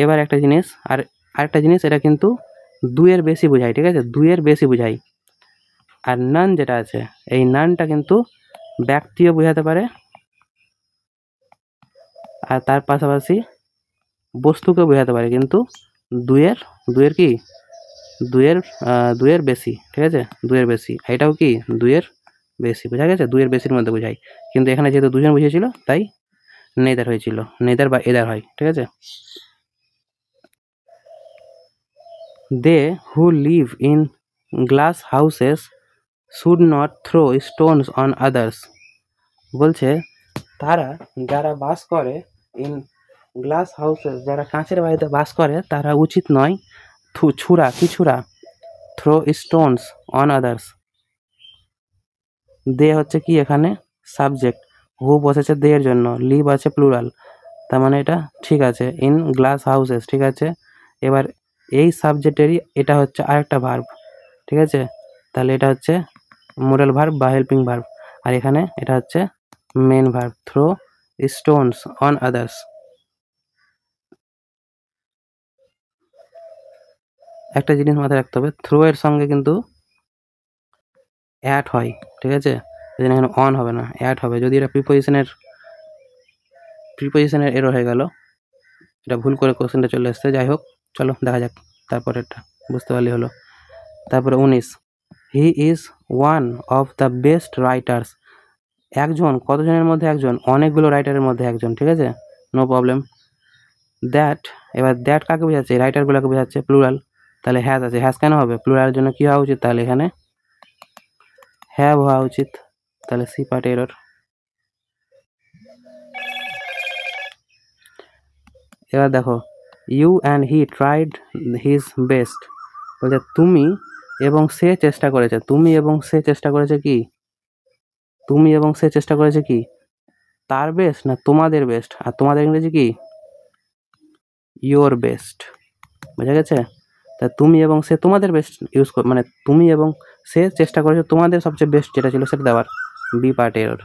এবার একটা জিনিস, আর আরেকটা জিনিস, এটা কিন্তু দুইয়ের বেশি বোঝায়, ঠিক আছে? দুইয়ের বেশি বোঝায়। আর নান যেটা আছে, এই নানটা কিন্তু ব্যক্তিও বোঝাতে পারে, আর তার পাশাপাশি বস্তুকেও বোঝাতে পারে, কিন্তু দুইয়ের কি দুইয়ের বেশি, ঠিক আছে? দুইয়ের বেশি, এটাও কি দুইয়ের বেশি। বোঝা গেছে? দুইয়ের বেশির মধ্যে বোঝায়, কিন্তু এখানে যেহেতু দুজন বুঝিয়েছিল তাই নেদার হয়েছিল, নেদার বা এদার হয়, ঠিক আছে? They who live in glass houses should not throw stones on others. বলছে তারা, যারা বাস করে ইন গ্লাস হাউসেস, যারা কাঁচের বাড়িতে বাস করে, তারা উচিত নয় ছুঁড়া থ্রো স্টোনস অন আদার্স। দে হচ্ছে কি এখানে সাবজেক্ট, হু বসেছে দে এর জন্য, লিভ আছে প্লুরাল, তার মানে এটা ঠিক আছে। ইন গ্লাস হাউসেস, ঠিক আছে? এবার এই সাবজেক্টেরই এটা হচ্ছে আরেকটা ভার্ব, ঠিক আছে? তাহলে এটা হচ্ছে মোডাল ভার্ব বা হেল্পিং ভার্ব, আর এখানে এটা হচ্ছে main verb, throw stones on others. একটা জিনিস মাথায় রাখতে হবে, থ্রো এর সঙ্গে কিন্তু অ্যাড হয়, ঠিক আছে? এই জন্য এখানে অন হবে না, অ্যাড হবে। যদি এটা প্রিপোজিশনের এরর হয়ে গেল, এটা ভুল করে কোশ্চেনটা চলে আসছে। যাই হোক, চলো দেখা যাক তারপরেরটা, বুঝতে পারলেই হলো। তারপরে 19, he is one of the best writers. একজন, কতজনের মধ্যে একজন? অনেকগুলো রাইটারের মধ্যে একজন, ঠিক আছে? No problem. দ্যাট, এবার দ্যাট কাকে বোঝাচ্ছে? রাইটারগুলোকে বোঝাচ্ছে, প্লুরাল, তাহলে হ্যাজ আছে। হ্যাজ কেন হবে? প্লুরালের জন্য কী হওয়া উচিত? তাহলে এখানে হ্যাভ হওয়া উচিত, তাহলে সি পার্ট এরর। এবার দেখো, you and he tried his best. বলছে তুমি এবং সে চেষ্টা করেছে, তুমি এবং সে চেষ্টা করেছে কি? তুমি এবং সে চেষ্টা করেছে কি? তার বেস্ট না তোমাদের বেস্ট? আর তোমাদের ইংরেজি কি? Your best. বোঝা গেছে? তা তুমি এবং সে তোমাদের বেস্ট ইউজ মানে তুমি এবং সে চেষ্টা করেছে তোমাদের সবচেয়ে বেস্ট যেটা ছিল সেটা দেওয়ার, বি পার্ট এরর।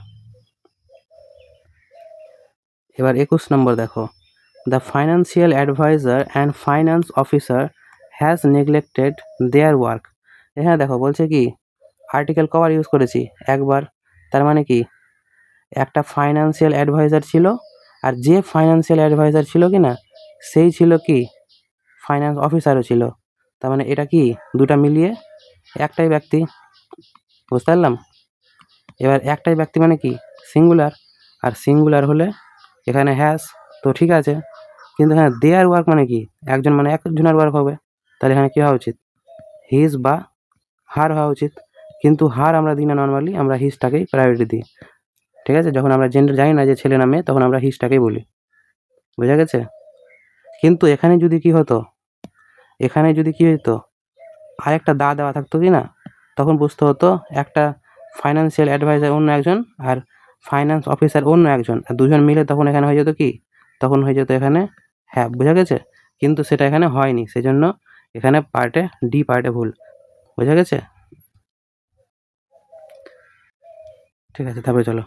এবার 21 নম্বর দেখো, the financial adviser and finance officer has neglected their work. এখানে দেখো বলছে কি আর্টিকেল কভার ইউজ করেছি একবার, তার মানে কি একটা ফাইন্যান্সিয়াল অ্যাডভাইজার ছিল, আর যে ফাইন্যান্সিয়াল অ্যাডভাইজার ছিল কি না সেই ছিল কি ফাইন্যান্স অফিসারও ছিল, তার মানে এটা কি দুটা মিলিয়ে একটাই ব্যক্তি। বুঝতে পারলাম? এবার একটাই ব্যক্তি মানে কি সিঙ্গুলার, আর সিঙ্গুলার হলে এখানে হ্যাজ তো ঠিক আছে, কিন্তু এখানে দেয়ার ওয়ার্ক মানে কি একজন, মানে একজনের ওয়ার্ক হবে, তাহলে এখানে কী হওয়া উচিত? হিজ বা হার হওয়া উচিত, কিন্তু হার আমরা দিই না, নর্মালি আমরা হিজটাকেই প্রায়োরিটি দিই। ঠিক আছে, যখন আমরা জেন্ডার জানি না যে ছেলে না মেয়ে, তখন আমরা হিজটাকেই বলি। বোঝা গেছে? কিন্তু এখানে যদি কি হতো, এখানে যদি কি হতো আরেকটা দা দেওয়া থাকতো কি না, তখন বুঝতে হতো একটা ফাইন্যান্সিয়াল অ্যাডভাইজার অন্য একজন আর ফাইন্যান্স অফিসার অন্য একজন, আর দুজন মিলে তখন এখানে হয়ে যেত কি, তখন হয়ে যেত এখানে হ্যাভ। বোঝা গেছে? কিন্তু সেটা এখানে হয়নি, সেজন্য এখানে পার্টে ডি পার্টে ভুল। বোঝা গেছে? ঠিক আছে, তারপরে চলো।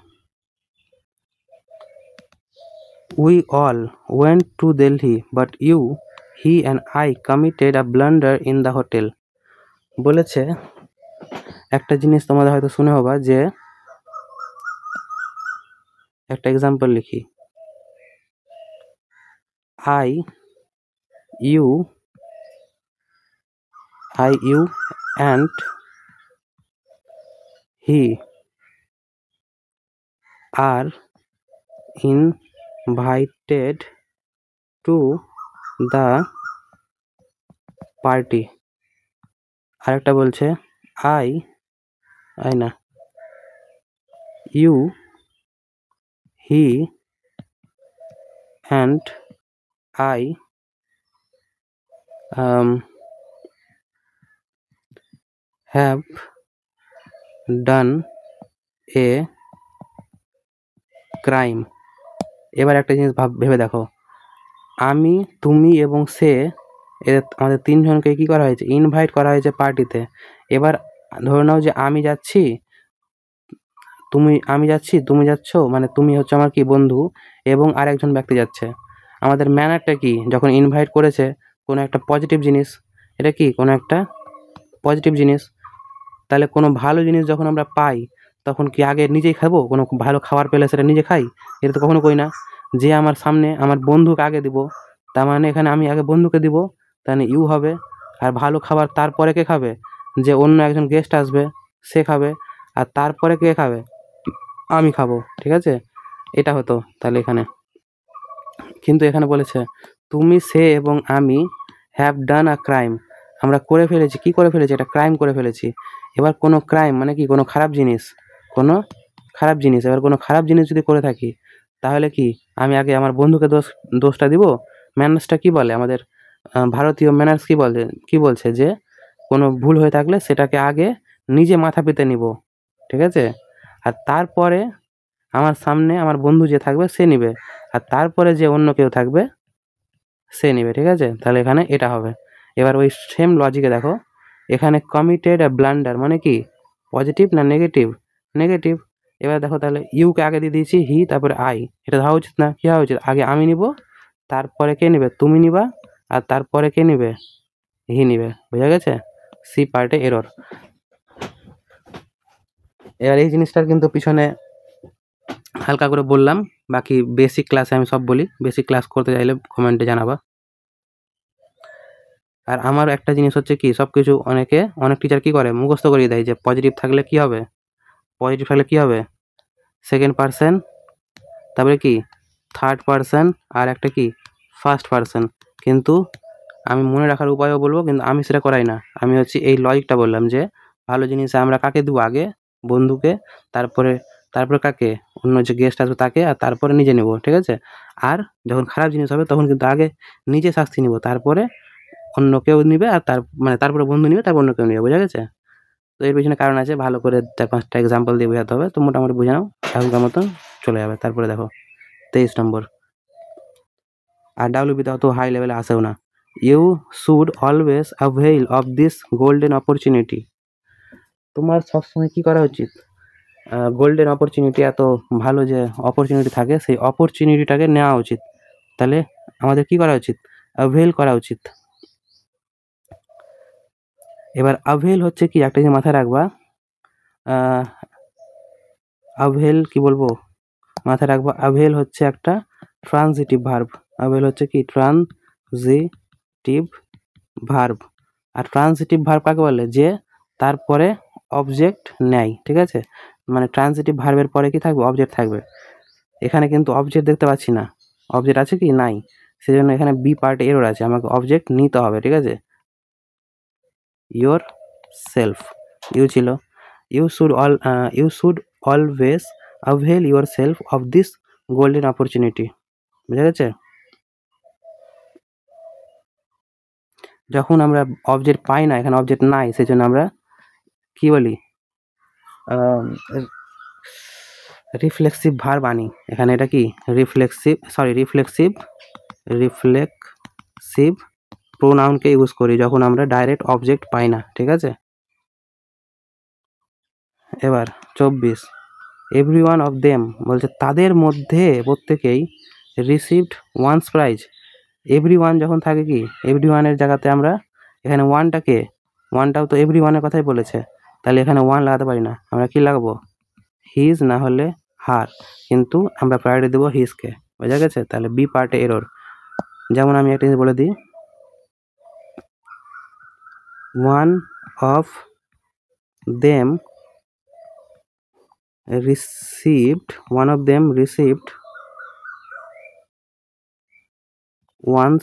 We all went to Delhi, but he and I committed a blunder in the hotel. বলেছে একটা জিনিস তোমাদের হয়তো শুনে হবা, যে একটা এক্সাম্পল লিখি, you and he are invited to the party. আরেকটা বলছে I না, you, he and I have done a crime. এবার একটা জিনিস ভেবে দেখো, আমি, তুমি এবং সে, আমাদের তিনজনকে কি করা হয়েছে? ইনভাইট করা হয়েছে পার্টিতে। এবার ধরে নাও যে আমি যাচ্ছি, তুমি যাচ্ছ, মানে তুমি হচ্ছে আমার কি বন্ধু, এবং আরেকজন ব্যক্তি যাচ্ছে। আমাদের ম্যানারটা কি, যখন ইনভাইট করেছে কোনো একটা পজিটিভ জিনিস, এটা কি কোনো একটা পজিটিভ জিনিস। তাহলে কোনো ভালো জিনিস যখন আমরা পাই, তখন কি আগে নিজেই খাবো? কোনো ভালো খাবার পেলে সেটা নিজে খাই? এটা তো কখনো করি না। যে আমার সামনে আমার বন্ধুকে আগে দিব, তার মানে এখানে আমি আগে বন্ধুকে দিব, তাহলে ইউ হবে। আর ভালো খাবার তারপরে কে খাবে? যে অন্য একজন গেস্ট আসবে সে খাবে, আর তারপরে কে খাবে? আমি খাবো। ঠিক আছে, এটা হতো তাহলে এখানে। কিন্তু এখানে বলেছে তুমি, সে এবং আমি হ্যাভ ডান আ ক্রাইম, আমরা করে ফেলেছি। কি করে ফেলেছি? একটা ক্রাইম করে ফেলেছি। এবার কোনো ক্রাইম মানে কি, কোনো খারাপ জিনিস, এবার কোনো খারাপ জিনিস যদি করে থাকি, তাহলে কি আমি আগে আমার বন্ধুকে দোষটা দিব? ম্যানার্সটা কি বলে আমাদের, ভারতীয় ম্যানার্স কি বলছে যে কোনো ভুল হয়ে থাকলে সেটাকে আগে নিজে মাথা পেতে নিব। ঠিক আছে, আর তারপরে আমার সামনে আমার বন্ধু যে থাকবে সে নিবে, আর তারপরে যে অন্য কেউ থাকবে সে নিবে। ঠিক আছে, তাহলে এখানে এটা হবে। এবার ওই সেম লজিকে দেখো, এখানে কমিটেড আ ব্লান্ডার মানে কি, পজিটিভ না নেগেটিভ? নেগেটিভ। এবার দেখো তাহলে ইউকে আগে দিয়ে দিয়েছি, হি তারপরে আই, এটা হওয়া উচিত না? কি হওয়া উচিত? আগে আমি নিব, তারপরে কে নিবে? তুমি নিবা, আর তারপরে কে নিবে? হি নিবে। বোঝা গেছে? সি পার্টে এরর। এবার এই জিনিসটার কিন্তু পিছনে হালকা করে বললাম, বাকি বেসিক ক্লাসে আমি সব বলি। বেসিক ক্লাস করতে চাইলে কমেন্টে জানাবা। আর আমার একটা জিনিস হচ্ছে কি, সব কিছু অনেক টিচার কি করে, মুখস্থ করিয়ে দেয় যে পজিটিভ থাকলে কি হবে, সেকেন্ড পারসন, তারপরে কি থার্ড পারসন, আর একটা কি ফার্স্ট পারসন। কিন্তু আমি মনে রাখার উপায়ও বলবো, কিন্তু আমি সেটা করাই না। আমি হচ্ছে এই লজিকটা বললাম যে ভালো জিনিস আমরা কাকে দেবো? আগে বন্ধুকে, তারপরে কাকে? অন্য যে গেস্ট আসবে তাকে, আর তারপরে নিজে নেব। ঠিক আছে, আর যখন খারাপ জিনিস হবে তখন কিন্তু আগে নিজে শাস্তি নিব, তারপরে অন্য কেউ নিবে, আর তারপরে বন্ধু নিবে, তারপর অন্য কেউ নিবে। বোঝা গেছে? তো এর পিছনে কারণ আছে, ভালো করে 4-5টা এক্সাম্পল দিয়ে বোঝাতে হবে। তো মোটামুটি বুঝে নাও, এখনকার মতন চলে যাবে। তারপরে দেখো 23 নম্বর, আর ডাব্লিউবিতে অত হাই লেভেলে আসেও না। You should always avail of this golden opportunity. তোমার সবসময় কি করা উচিত? গোল্ডেন অপরচুনিটি, এত ভালো যে অপরচুনিটি থাকে, সেই অপরচুনিটিটাকে নেওয়া উচিত। তাহলে আমাদের কি করা উচিত? অ্যাভেল করা উচিত। এবার অ্যাভেল হচ্ছে কি, একটা জিনিস মাথায় রাখবা, অ্যাভেল কি বলবো, মাথায় রাখবা, অ্যাভেল হচ্ছে একটা ট্রানজিটিভ ভার্ব। অ্যাভেল হচ্ছে কি ট্রানজিটিভ ভার্ব। আর ট্রানজিটিভ ভার্ব কাকে বলে? যে তারপরে অবজেক্ট নেয়। ঠিক আছে, মানে ট্রানজিটিভ ভার্বের পরে কি থাকবে? অবজেক্ট থাকবে। এখানে কিন্তু অবজেক্ট দেখতে পাচ্ছি না, অবজেক্ট আছে কি? নাই। সেজন্য এখানে বি পার্টে এরর আছে, আমাকে অবজেক্ট নিতে হবে। ঠিক আছে, ইয়োর সেলফ, ইউ ছিল you should always avail yourself of this golden opportunity. বুঝা গেছে? যখন আমরা অবজেক্ট পাই না, এখানে অবজেক্ট নাই, সেই জন্য আমরা কি বলি, রিফ্লেক্সিভ ভার্ব আনি। এখানে এটা কি রিফ্লেক্সিভ প্রোনাউনকে ইউজ করি যখন আমরা ডাইরেক্ট অবজেক্ট পাই না। ঠিক আছে? এবার 24, এভরি ওয়ান অফ দেম বলছে তাদের মধ্যে প্রত্যেকেই received one's prize. Every one যখন থাকে কি, এভরি ওয়ানের জায়গাতে আমরা এখানে ওয়ানটাও তো এভরি ওয়ানের কথাই বলেছে, তাহলে এখানে ওয়ান লাগাতে পারি না, আমরা কি লাগাবো, হিজ না হলে হার, কিন্তু আমরা প্রায়োরিটি দেবো হিজকে। বোঝা গেছে? তাহলে বি পার্টে এরর। যেমন আমি একটা জিনিস বলে দিই, one of them received one's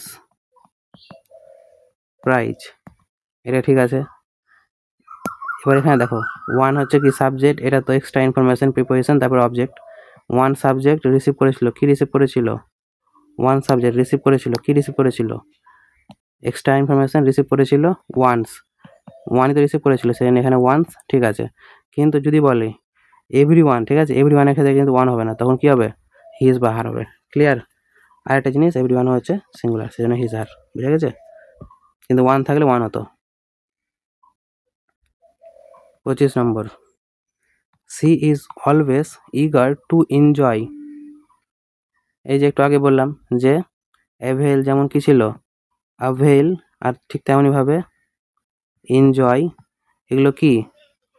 prize. এটা ঠিক আছে। এবার এখানে দেখো, ওয়ান হচ্ছে কি সাবজেক্ট, এটা তো এক্সট্রা ইনফরমেশন, প্রিপোজিশন, তারপর অবজেক্ট। ওয়ান সাবজেক্ট রিসিভ করেছিল, কি রিসিভ করেছিল, ওয়ান সাবজেক্ট রিসিভ করেছিল, কি রিসিভ করেছিল, এক্সট্রা ইনফরমেশন রিসিভ করেছিল ওয়ান্স, ওয়ানই তো রিসিভ করেছিল, সেখানে এখানে ওয়ান্স। ঠিক আছে, কিন্তু যদি বলে এভরি ওয়ান, ঠিক আছে, এভরি ওয়ানের ক্ষেত্রে কিন্তু ওয়ান হবে না, তখন কি হবে, হিজ বা হার হবে। ক্লিয়ার? আর একটা জিনিস, এভরি ওয়ান হচ্ছে সিঙ্গুলার, সেজন্য হিজ হার। বুঝা গেছে? কিন্তু ওয়ান থাকলে ওয়ান হতো। 25 নম্বর, she is always eager to enjoy. এই যে একটু আগে বললাম যে অ্যাভেল যেমন কি ছিল, অ্যাভেল, আর ঠিক তেমনইভাবে এনজয়, এগুলো কি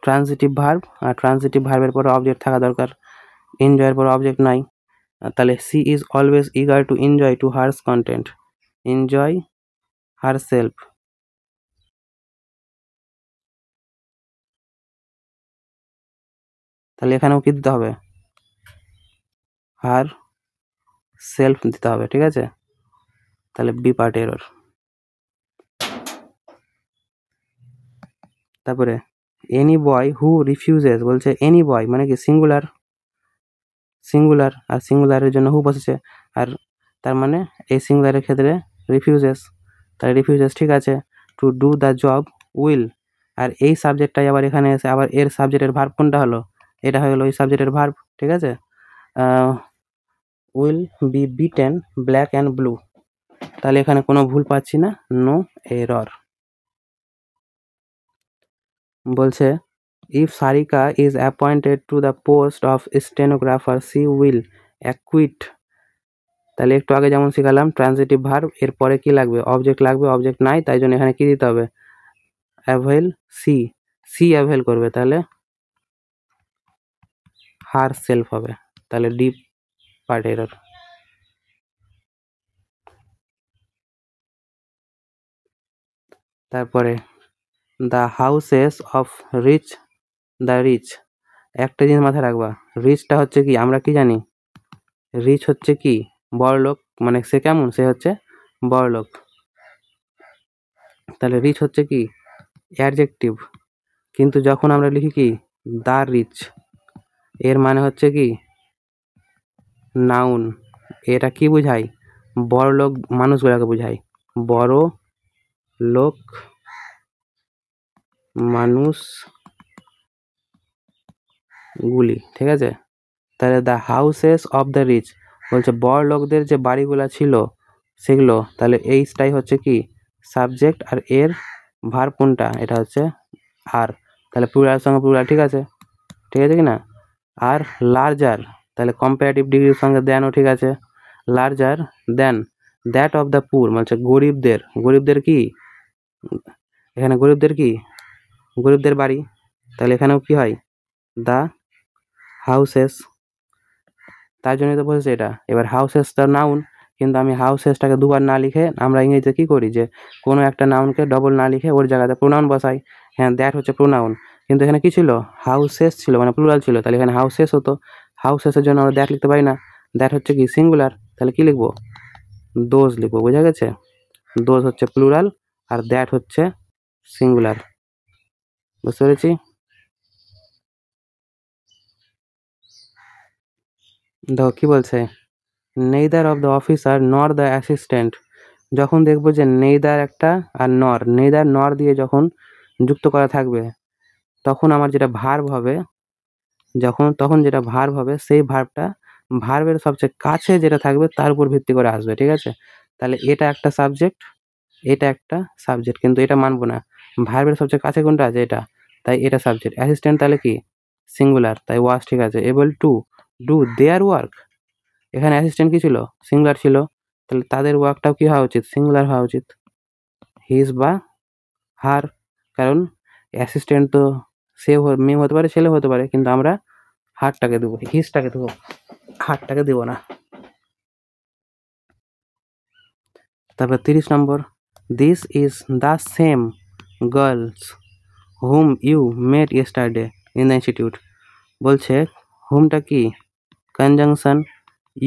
ট্রান্সিটিভ ভার্ব, আর ট্রান্সিটিভ ভার্বের পরে অবজেক্ট থাকা দরকার। এনজয়ের পরে অবজেক্ট নাই, তাহলে she is always eager to enjoy to hers content, enjoy herself. তাহলে এখানেও কি দিতে হবে, হার সেলফ দিতে হবে। ঠিক আছে? তাহলে বি পার্ট এরর। তারপরে এনি বয় হু রিফিউজেস, বলছে এনি বয় মানে কি সিঙ্গুলার, আর সিঙ্গুলারের জন্য হু বসেছে, আর তার মানে এই সিঙ্গুলারের ক্ষেত্রে রিফিউজেস, তাহলে রিফিউজেস। ঠিক আছে, to do the job will, আর এই সাবজেক্টটাই আবার এখানে এসে আবার এর সাবজেক্টের ভার্ব কোনটা হলো, এটা হয়ে গেলো এই সাবজেক্টের ভার্ব। ঠিক আছে, will be beaten black and blue, তাহলে এখানে কোনো ভুল পাচ্ছি না, নো এরর। বলছে if Sarika is appointed to the post of stenographer she will acquit. তাহলে একটু আগে যেমন শিখালাম ট্রান্সিটিভ ভার্ব, এরপরে কি লাগবে, অবজেক্ট লাগবে, অবজেক্ট নাই, তাই জন্য এখানে কি দিতে হবে, অ্যাভেল সি অ্যাভেল করবে, তাহলে হার সেলফ হবে, তাহলে ডি পার্ট এরর। তারপরে the houses of the rich, একটা জিনিস মাথায় রাখবা, রিচটা হচ্ছে কি, আমরা কি জানি, রিচ হচ্ছে কি বড়লোক, মানে সে কেমন, সে হচ্ছে বড়লোক, তাহলে রিচ হচ্ছে কি অ্যাডজেক্টিভ, কিন্তু যখন আমরা লিখি কি দ্য রিচ, এর মানে হচ্ছে কি নাউন, এটা কি বোঝায়, বড় লোক মানুষগুলোকে বোঝায়, বড় লোক মানুষগুলি। ঠিক আছে, তাহলে the houses of the rich বলছে বড় লোকদের যে বাড়িগুলো ছিল সেগুলো, তাহলে এইটাই হচ্ছে কি সাবজেক্ট, আর এর ভার্ব কোনটা, এটা হচ্ছে আর, তাহলে প্লুরাল সঙ্গে প্লুরাল। ঠিক আছে, ঠিক আছে কি না, আর লার্জার, তাহলে কম্পারেটিভ ডিগ্রির সঙ্গে দেনও ঠিক আছে, larger then that of the poor, বলছে গরিবদের কি, এখানে গরিবদের বাড়ি, তাহলে এখানেও কি হয় দ্য হাউসেস, তার জন্যই তো বলছে এটা। এবার হাউসেসটা নাউন, কিন্তু আমি হাউসেসটাকে দুবার না লিখে আমরা ইংরেজিতে কি করি, যে কোনো একটা নাউনকে ডবল না লিখে ওর জায়গাতে প্রোনাউন বসাই। হ্যাঁ, দ্যাট হচ্ছে প্রোনাউন, কিন্তু এখানে কি ছিল, হাউসেস ছিল, মানে প্লুরাল ছিল, তাহলে এখানে হাউসেস হতো, হাউসেসের জন্য আমরা দ্যাট লিখতে পারি না, দ্যাট হচ্ছে কি সিঙ্গুলার, তাহলে কি লিখবো, দোজ লিখবো। বোঝা গেছে? দোজ হচ্ছে প্লুরাল আর দ্যাট হচ্ছে সিঙ্গুলার। বুঝতে পেরেছি? দেখো কি বলছে, নেইদার অফ দ্য অফিসার নর দ্য অ্যাসিস্ট্যান্ট। যখন দেখবো যে নেইদার একটা আর নেইদার নর দিয়ে যখন যুক্ত করা থাকবে, তখন আমার যেটা ভার্ব হবে, তখন যেটা ভার্ব হবে সেই ভার্বটা ভার্বের সবচেয়ে কাছে যেটা থাকবে তার উপর ভিত্তি করে আসবে, ঠিক আছে? তাহলে এটা একটা সাবজেক্ট, এটা একটা সাবজেক্ট, কিন্তু এটা মানবো না। ভার্বের সবচেয়ে কাছে কোনটা আছে? এটা, তাই এটা সাবজেক্ট। অ্যাসিস্ট্যান্ট তাহলে কি? সিঙ্গুলার, তাই ওয়াজ ঠিক আছে। Able to do there work, এখানে অ্যাসিস্ট্যান্ট কি ছিল? সিঙ্গুলার ছিল, তাহলে তাদের ওয়ার্কটাও কি হওয়া উচিত? সিঙ্গুলার হওয়া উচিত, হিজ বা হার। কারণ অ্যাসিস্ট্যান্ট তো সে মেয়ে হতে পারে, ছেলে হতে পারে, কিন্তু আমরা হারটাকে দেবো, হিজটাকে দেবো, হারটাকে দেবো না। তারপর 30 নম্বর, this is the same girls whom you met yesterday in the institute. বলছে হুমটা কি? কনজাংশন,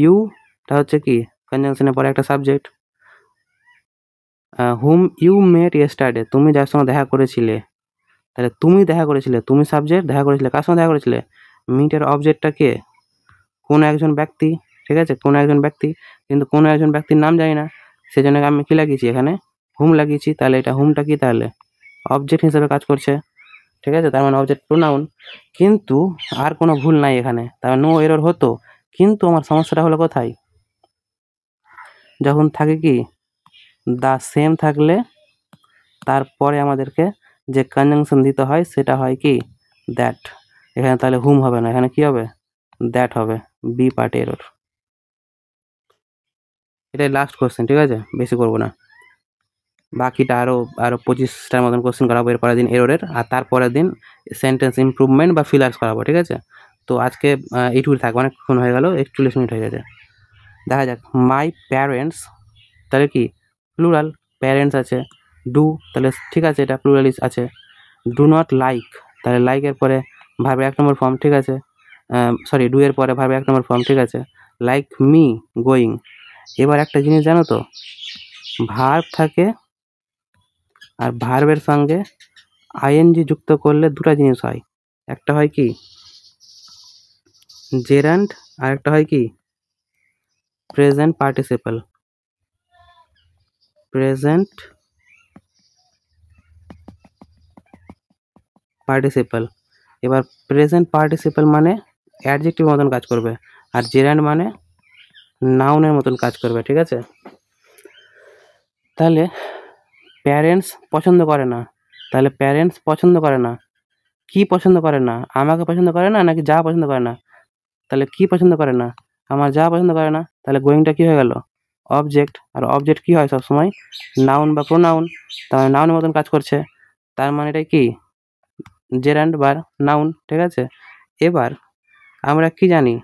ইউটা হচ্ছে কি? কনজাংশনের পরে একটা subject. Hmm you met yesterday, তুমি যার সঙ্গে দেখা করেছিলে, তাহলে তুমি দেখা করেছিলে, তুমি সাবজেক্ট, দেখা করেছিলে, কার সঙ্গে দেখা করেছিলে? মিটের অবজেক্টটা কে? কোনো একজন ব্যক্তি, ঠিক আছে, কোনো একজন ব্যক্তি, কিন্তু কোনো একজন ব্যক্তির নাম জানি না, সেজন্য আমি কি লাগিয়েছি এখানে? হুম লাগিয়েছি। তাহলে এটা হুমটা কি? তাহলে অবজেক্ট হিসেবে কাজ করছে, ঠিক আছে, তার মানে অবজেক্ট প্রোনাউন। কিন্তু আর কোনো ভুল নাই এখানে, তার নো এরর হতো, কিন্তু আমার সমস্যাটা হলো কোথায়? যখন থাকে কি দ্য সেম থাকলে তারপরে আমাদেরকে যে কনজাংশন দিতে হয় সেটা হয় কি? দ্যাট। এখানে তাহলে হুম হবে না, এখানে কি হবে? দ্যাট হবে, বি পার্ট এরর। এটাই লাস্ট কোশ্চেন, ঠিক আছে, বেশি করবো না। বাকিটা আরও 25টার মতন কোশ্চেন করাবো এর পরের দিন এররের, আর তারপরের দিন সেন্টেন্স ইমপ্রুভমেন্ট বা ফিলার্স করাবো, ঠিক আছে? তো আজকে এইটুকুই থাকবে, অনেকক্ষণ হয়ে গেল, 41 মিনিট হয়ে গেছে। দেখা যাক, মাই প্যারেন্টস তাহলে কি? প্লুরাল, প্যারেন্টস আছে, ডু তাহলে ঠিক আছে, এটা প্লুরালিস আছে। ডু নট লাইক, তাহলে লাইকের পরে ভার্বের 1 নম্বর ফর্ম, ঠিক আছে, সরি, ডু এর পরে ভার্বের 1 নম্বর ফর্ম, ঠিক আছে। Like me going. এবার একটা জিনিস জানো তো, ভার্ব থাকে আর ভার্বের সঙ্গে আইএনজি যুক্ত করলে দুটো জিনিস হয়, একটা হয় কি? জেরান্ড, আর একটা হয় কি? Present participle. Present participle. এবার প্রেজেন্ট পার্টিসিপল মানে অ্যাডজেক্টিভ মতন কাজ করবে, আর জেরান্ড মানে নাউনের মতন কাজ করবে, ঠিক আছে? তাহলে প্যারেন্টস পছন্দ করে না, তাহলে প্যারেন্টস পছন্দ করে না, কি পছন্দ করে না? আমাকে পছন্দ করে না, নাকি যা পছন্দ করে না? তাহলে কি পছন্দ করে না? আমার যা পছন্দ করে না। তাহলে গোয়িংটা কি হয়ে গেল? অবজেক্ট, আর অবজেক্ট কি হয় সবসময়? নাউন বা প্রোনাউন, তার নাউনের মতন কাজ করছে, তার মানে এটা কি? জেরান্ড বা নাউন, ঠিক আছে? এবার আমরা কি জানি,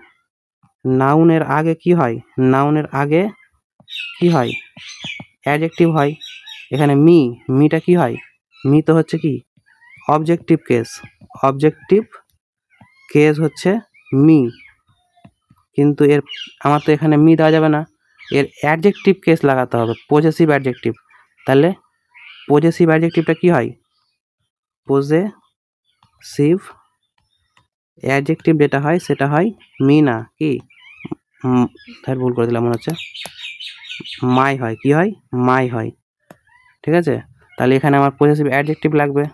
নাউনের আগে কি হয়? নাউনের আগে কি হয়? অ্যাডজেক্টিভ হয়। এখানে মিটা কি হয়? মি তো হচ্ছে কি? অবজেক্টিভ কেস, অবজেক্টিভ কেস হচ্ছে মি, কিন্তু আমার তো এখানে মি দেওয়া যাবে না, এর অ্যাডজেক্টিভ কেস লাগাতে হবে, পজেসিভ অ্যাডজেক্টিভ। তাহলে পজেসিভ অ্যাডজেক্টিভটা কি হয়? পজেসিভ অ্যাডজেক্টিভ যেটা হয় সেটা হয় মি, না কি? ভুল করে দিলাম মনে হচ্ছে, মাই হয়। কি হয়? মাই হয়, ঠিক আছে? তাহলে এখানে আমার পজেসিভ অ্যাডজেক্টিভ লাগবে,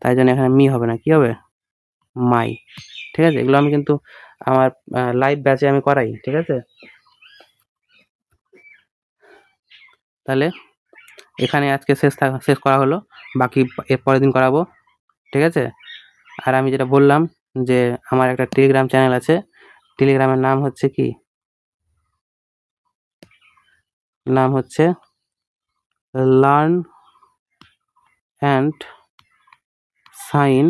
তাই জন্য এখানে মি হবে না, কি হবে? মাই, ঠিক আছে? এগুলো আমি কিন্তু আমার লাইভ ব্যাচে আমি করাই, ঠিক আছে? তাহলে এখানে আজকে শেষ করা হলো, বাকি এর পরের দিন করাবো, ঠিক আছে? আর আমি যেটা বললাম যে আমার একটা টেলিগ্রাম চ্যানেল আছে, টেলিগ্রামের নাম হচ্ছে কি? নাম হচ্ছে learn and sign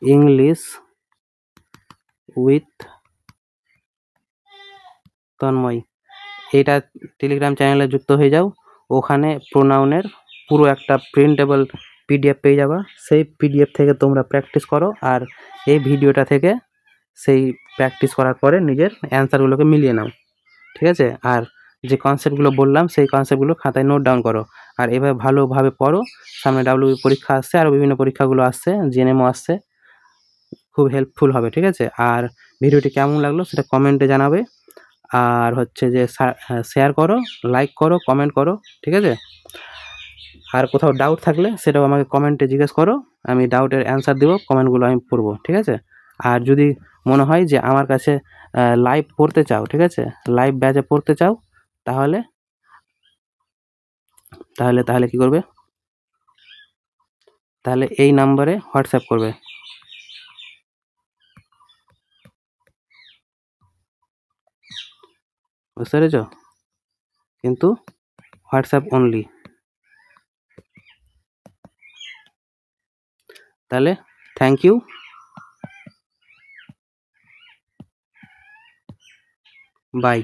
English with Tanmoy. এইটা টেলিগ্রাম চ্যানেলে যুক্ত হয়ে যাও, ওখানে প্রোনাউনের পুরো একটা প্রিন্টেবল পিডিএফ পেয়ে যাবা, সেই পিডিএফ থেকে তোমরা প্র্যাকটিস করো, আর এই ভিডিওটা থেকে সেই প্র্যাকটিস করার পরে নিজের অ্যান্সারগুলোকে মিলিয়ে নাও, ঠিক আছে? আর যে কনসেপ্টগুলো বললাম সেই কনসেপ্টগুলো খাতায় নোট ডাউন করো। আর এভাবে ভালোভাবে পড়ো, সামনে ডাব্লিউবি পরীক্ষা আসছে, আরও বিভিন্ন পরীক্ষাগুলো আসছে, জিএনএমও আসছে, খুব হেল্পফুল হবে, ঠিক আছে? আর ভিডিওটি কেমন লাগলো সেটা কমেন্টে জানাবে, আর হচ্ছে যে শেয়ার করো, লাইক করো, কমেন্ট করো, ঠিক আছে? আর কোথাও ডাউট থাকলে সেটাও আমাকে কমেন্টে জিজ্ঞেস করো, আমি ডাউটের অ্যান্সার দেবো, কমেন্টগুলো আমি পড়বো, ঠিক আছে? আর যদি মনে হয় যে আমার কাছে লাইভ পড়তে চাও, ঠিক আছে, লাইভ ব্যাচে পড়তে চাও, তাহলে তাহলে তাহলে কী করবে? তাহলে এই নাম্বারে হোয়াটসঅ্যাপ করবে। বুঝতে পেরেছ? কিন্তু হোয়াটসঅ্যাপ অনলি। তাহলে থ্যাংক ইউ, বাই।